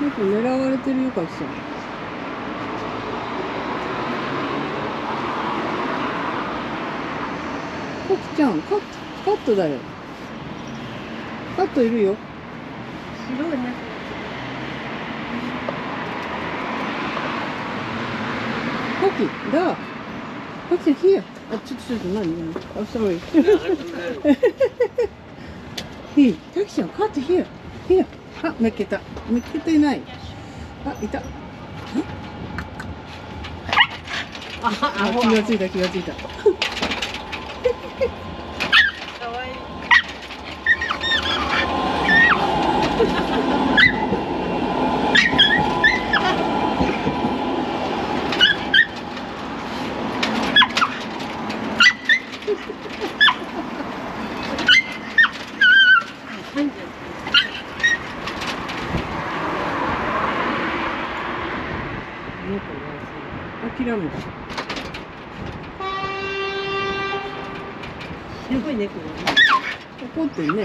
猫狙われてるよ、かきさん。かきちゃん、カットだよ。カットいるよ。白いね。カキ、だ。カキさん、here。あ、ちょっと、何あ、sorry。Hey、カキちゃん、カット、here。here。あ、めっけた。めっけてない。あ、いた。あ、気がついた、気がついた。かわいい。諦めた。すごい猫だね。怒ってんね。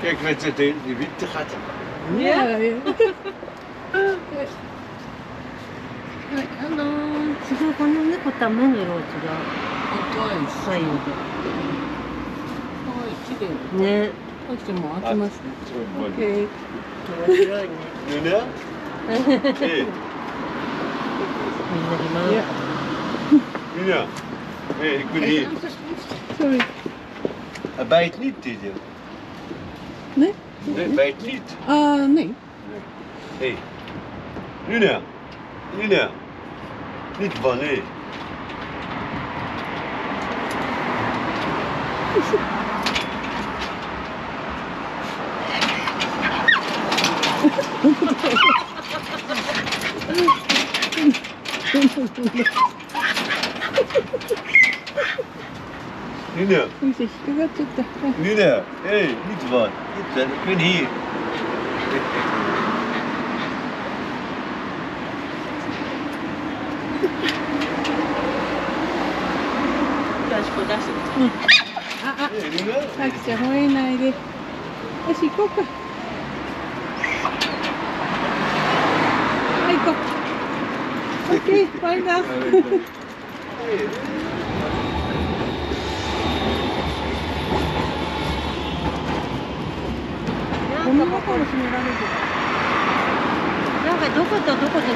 Kijk, met die witte gaten. Ja. Ja. すごい、この猫とは目の色が違う。左右で。ね。カキちゃんも開きますね。オッケー。面白いね。Nuna? Hey, みんなに回る。Nuna. Hey, ik ben hier. Sorry. Hij bijt niet, Tidio. Nee? Nee, bijt niet. Nee. Hey. Nuna. Nuna. Niet van, nee. Nuna. 引っかかっちゃった。 Nuna. Hey, niet van. Niet van. Ik ben hier. よし、これ出して。あ、 Hey, Nuna. カキちゃん吠えないで。よし、行こうか。はい、行こう。オッケー、バイナー。 ゴミ箱を閉められる。なんかどことどこと